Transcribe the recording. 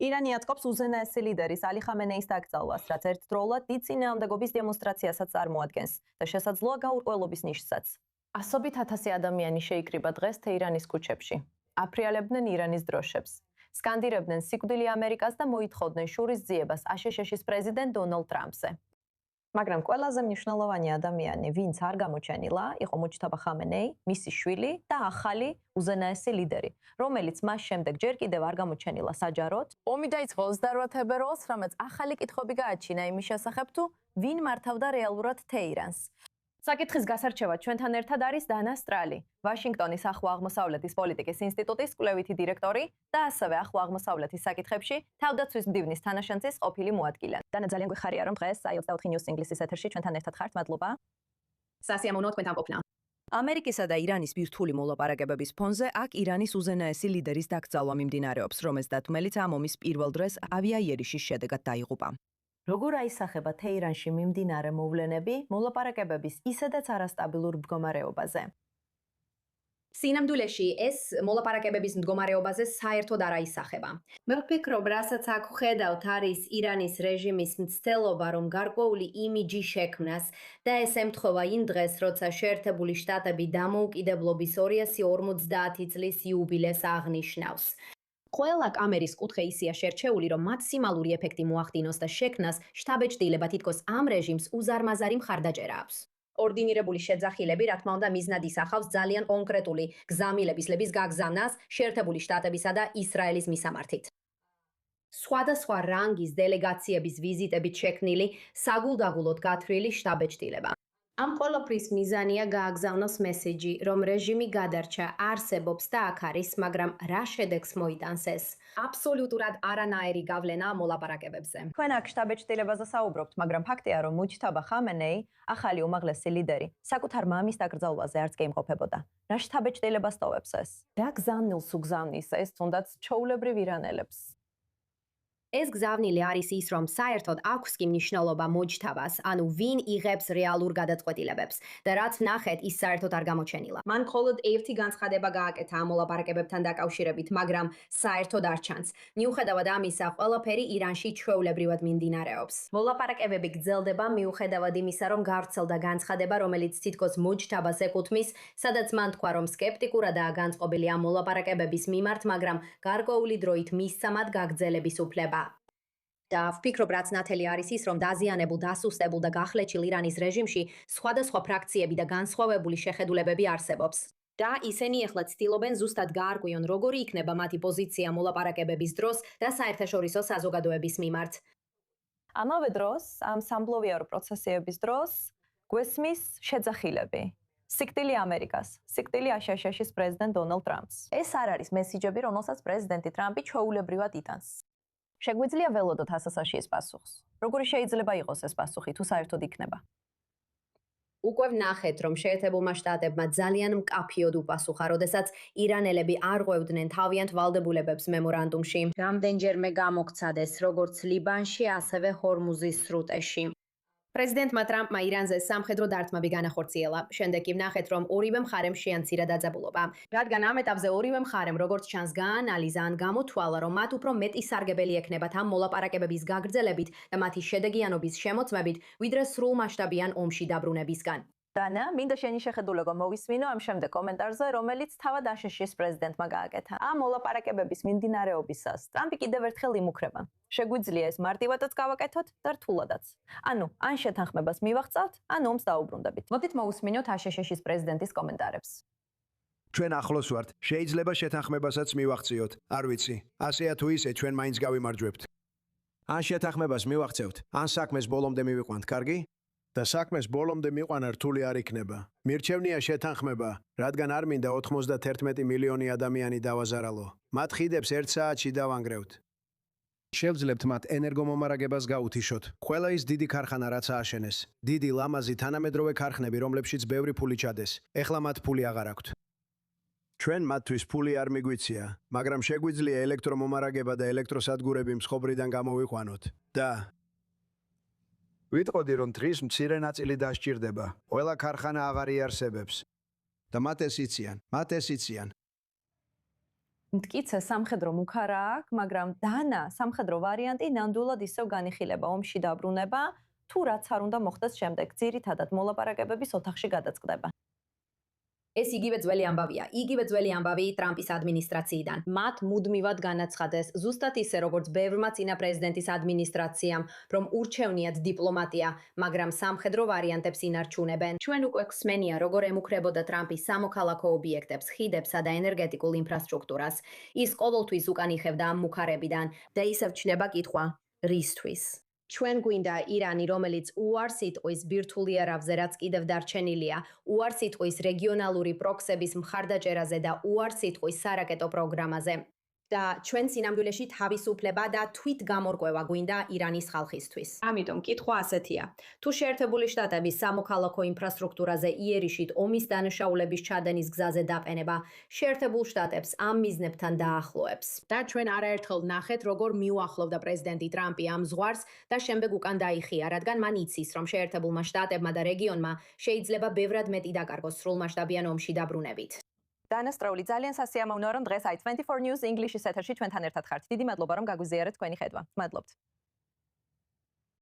ირანი აწყობს უზენაესი ლიდერის ალი ხამენეის დაკრძალვას, რაც ერთდროულად დიდ წინააღმდეგობის დემონსტრაციასაც წარმოადგენს და შესაძლოა გაურკვევლობის ნიშსაც. ასობით ათასი ადამიანი შეიკრიბა დღეს თეირანის ქუჩებში. აფრიალებდნენ ირანის დროშებს. სკანდირებდნენ სიკვდილი ამერიკას და მოითხოვდნენ შურის ძიებას აშშ-ის პრეზიდენტ დონალდ ტრამპზე. მაგრამ ყველაზე მნიშვნელოვანი ადამიანი, ვინც არ გამოჩენილა, იყო მუჯთაბა ხამენეი, მისი შვილი და ახალი უზენაესი ლიდერი, რომელიც მას შემდეგ ჯერ კიდევ არ გამოჩენილა საჯაროდ. ომი დაიწყო 28 თებერვალს, რამაც ახალი კითხვები გააჩინა იმის შესახებ, თუ ვინ მართავდა რეალურად თეირანს. საკითხის გასარჩევად ჩვენთან ერთად არის დანა სტრალი, ვაშინგტონის ახლო აღმოსავლეთის პოლიტიკის ინსტიტუტის კვლევითი დირექტორი და ასევე ახლო აღმოსავლეთის საკითხებში თავდაცვის მდივნის თანაშემწის ყოფილი მოადგილე. დანა, ძალიან გვიხარია, რომ დღეს 24 News ინგლისის ეთერში ჩვენთან ერთად ხართ. მადლობა. სასიამოვნოა თქვენთან ყოფნა. ამერიკისა და ირანის ბირთვული მოლაპარაკებების ფონზე აქ ირანის უზენაესი ლიდერის დაკრძალვა მიმდინარეობს, რომელთა თქმელიც ამ ომის პირველ დღეს ავიაიერიშის შედეგად დაიღუპა. როგორ აისახება თეირანში მიმდინარე მოვლენები მოლაპარაკებების ისედაც არასტაბილურ მდგომარეობაზე? სინამდვილეში ეს მოლაპარაკებების მდგომარეობაზე საერთოდ არ აისახება. მე ვფიქრობ, რასაც აქ ვხედავთ, არის ირანის რეჟიმის მცდელობა, რომ გარკვეული იმიჯი შექმნას და ეს ემთხვევა იმ დღეს, როცა შეერთებული შტატები დამოუკიდებლობის 250 წლის იუბილეს აღნიშნავს. ყველა კამერის კუთხე ისეა შერჩეული, რომ მაქსიმალური ეფექტი მოახდინოს და შექმნას შთაბეჭდილება თითქოს ამ რეჟიმს უზარმაზარი მხარდაჭერა აქვს. ორდინირებული შეძახილები, რა თქმა უნდა, მიზნად ისახავს ძალიან კონკრეტული გზამილების გაგზავნას შეერთებული შტატებისა და ისრაელის მისამართით. სხვადასხვა რანგის დელეგაციების ვიზიტებით შექმნილი საგულდაგულოდ გათვლილი შთაბეჭდილება. ამ ყველაფრის მიზანია გააგზავნოს მესეჯი, რომ რეჟიმი გადარჩა, არსებობს და აქ არის, მაგრამ რა შედეგს მოიტანს ეს? აბსოლუტურად არანაირი გავლენა მოლაპარაკებებზე. თქვენ აქ შთაბეჭდილებაზე საუბრობთ, მაგრამ ფაქტია, რომ მუჯთაბა ხამენეი, ახალი უმაღლესი ლიდერი, საკუთარ მამის დაკრძალვაზე არც კი იმყოფებოდა. რა შთაბეჭდილებას ტოვებს ეს? რა გზავნილს უგზავნის ეს თუნდაც ჩვეულებრივ ირანელებს? ეს გზავნილი არის ის, რომ საერთოდ აქვს კი მნიშვნელობა მოჯთაბას, ანუ ვინ იღებს რეალურ გადაწყვეტილებებს და რაც ნახეთ, ის საერთოდ არ გამოჩენილა. მან მხოლოდ ერთი განცხადება გააკეთა ამ მოლაპარაკებებთან დაკავშირებით, მაგრამ საერთოდ არ ჩანს. მიუხედავად ამისა, ყველაფერი ირანში ჩვეულებრივად მიმდინარეობს. მოლაპარაკებები გრძელდება მიუხედავად იმისა, რომ გავრცელდა განცხადება, რომელიც თითქოს მოჯთაბას ეკუთვნის, სადაც მან თქვა, რომ სკეპტიკურადაა განწყობილი ამ მოლაპარაკებების მიმართ, მაგრამ გარკვეული დროით მისცა მათ გაგრძელების უფლება. და ვფიქრობ, რაც ნათელი არის ის, რომ დაზიანებულ, დასუსტებულ და გახლეჩილ ირანის რეჟიმში სხვადასხვა ფრაქციები და განსხვავებული შეხედულებები არსებობს. და ისინი ახლა ცდილობენ ზუსტად გაარკვიონ, როგორი იქნება მათი პოზიცია მოლაპარაკებების დროს და საერთაშორისო საზოგადოების მიმართ. ამავე დროს, ამ სამბლოვიარო პროცესების დროს გვესმის შეძახილები. სიკვდილი ამერიკას, სიკვდილი აშშ-ის პრეზიდენტ დონალდ ტრამპს. ეს არ არის მესიჯები, რომელსაც პრეზიდენტი ტრამპი ჩვეულებრივად იტანს. შეგვიძლია ველოდოთ ასასაშიის პასუხს. როგორი შეიძლება იყოს ეს პასუხი, თუ საერთოდ იქნება? უკვე ვნახეთ, რომ შეერთებულმა შტატებმა ძალიან მკაფიოდ უპასუხა, როდესაც ირანელები არ ღვევდნენ თავიანთ ვალდებულებებს მემორანდუმში. რამდენჯერმე გამოგცადეს, როგორც ლიბანში, ასევე ჰორმუზის სრუტეში. პრეზიდენტმა ტრამპმა ირანზე სამხედრო დარტყმები განახორციელა. შემდეგ კი ვნახეთ, რომ ორივე მხარემ შეამცირა დაძაბულობა. რადგან ამ ეტაპზე ორივე მხარემ როგორც ჩანს გაანალიზა ან გამოთვალა, რომ მათ უფრო მეტი სარგებელი ექნებათ ამ მოლაპარაკებების გაგრძელებით და მათი შედეგიანობის შემოწმებით, ვიდრე სრულმასშტაბიან ომში დაბრუნებისგან. დანა, მინდა შენი შეხედულება მოვისმინო ამ შემდეგ კომენტარზე, რომელიც თავად აშშ-ის პრეზიდენტმა გააკეთა. ამ მოლაპარაკებების მიმდინარეობისას ტრამპი კიდევ ერთხელ იმუქრება. შეგვიძლია ეს მარტივადაც გავაკეთოთ და რთულადაც. ანუ, ან შეთანხმებას მივაღწევთ, ან ომს დაუბრუნდებით. მოდით მოვუსმინოთ აშშ-ის პრეზიდენტის კომენტარებს. ჩვენ ახლოს ვართ. შეიძლება შეთანხმებასაც მივაღწიოთ. არ ვიცი. ასეა თუ ისე ჩვენ მაინც გავიმარჯვებთ. ან შეთანხმებას მივაღწევთ, ან საქმეს ბოლომდე მივიყვანთ, კარგი? და საქმეს ბოლომდე მიყვანა რთული არ იქნება. მირჩევნია შეთანხმება, რადგან არ მინდა 91 მილიონი ადამიანი დავაზარალო. მათ ხიდებს 1 საათში დავანგრევთ. შევძლებთ მათ ენერგომომარაგებას გაუთიშოთ. ყველა ის დიდი ქარხანა რაც ააშენეს, დიდი ლამაზი თანამედროვე ქარხნები, რომლებშიც ბევრი ფული ჩადეს. ეხლა მათ ფული აღარ აქვთ. ჩვენ მათთვის ფული არ მიგვიცია, მაგრამ შეგვიძლია ელექტრომომარაგება და ელექტროსადგურები მსხობრიდან გამოვიყვანოთ. და ვიტყოდი, რომ დღის მცირე ნაწილი დასჭირდება. ყველა ქარხანა აღარ იარსებებს. და მათ ეს იციან. მტკიცე სამხედრო მუქარა აქვს, მაგრამ დანა სამხედრო ვარიანტი ნამდვილად ისევ განიხილება ომში დაბრუნება, თუ რაც არ უნდა მოხდეს შემდეგ, ძირითადად მოლაპარაკებების ოთახში გადაწყდება. ეს იგივე ძველი ამბავი ტრამპის ადმინისტრაციიდან. მათ მუდმივად განაცხადეს, ზუსტად ისე როგორც ბევრმა წინა პრეზიდენტის ადმინისტრაციამ, რომ ურჩევნიათ დიპლომატია, მაგრამ სამხედრო ვარიანტებს ინარჩუნებენ. ჩვენ უკვე გვსმენია, როგორ ემუქრებოდა ტრამპი სამოქალაქო ობიექტებს, ხიდებსა და ენერგეტიკულ ინფრასტრუქტურას. ის ყოველთვის უკან იხევდა ამ მუქარებიდან და ისევ ჩნდება კითხვა, რისთვის? ჩვენ გვინდა ირანი, რომელიც უარს იტყვის ბირთვული არავზე, რაც კიდევ დარჩენილია, უარს იტყვის რეგიონალური პროქსების მხარდაჭერაზე და უარს იტყვის სარაკეტო პროგრამაზე. და ჩვენ სინამდვილეში თავისუფლება და თვითგამორკვევა გვინდა ირანის ხალხისთვის. ამიტომ კითხვა ასეთია. თუ შეერთებული შტატების სამოქალაქო ინფრასტრუქტურაზე იერიშით ომის დანაშაულების ჩადენის გზაზე დაყენება შეერთებულ შტატებს ამ მიზნებთან დაახლოებს. და ჩვენ არაერთხელ ნახეთ, როგორ მიუახლოვდა პრეზიდენტი ტრამპი ამ ზღვარს და შემდეგ უკან დაიხია, რადგან მან იცის, რომ შეერთებულმა შტატებმა და რეგიონმა შეიძლება ბევრად მეტი დაკარგოს სრულმასშტაბიან ომში დაბრუნებით. დანასწრეული ძალიან სასიამოვნოა, რომ დღეს i24 News English-ის ეთერში ჩვენთან ერთად ხართ. დიდი მადლობა, რომ გაგვიზიარეთ თქვენი ხედვა. მადლობთ.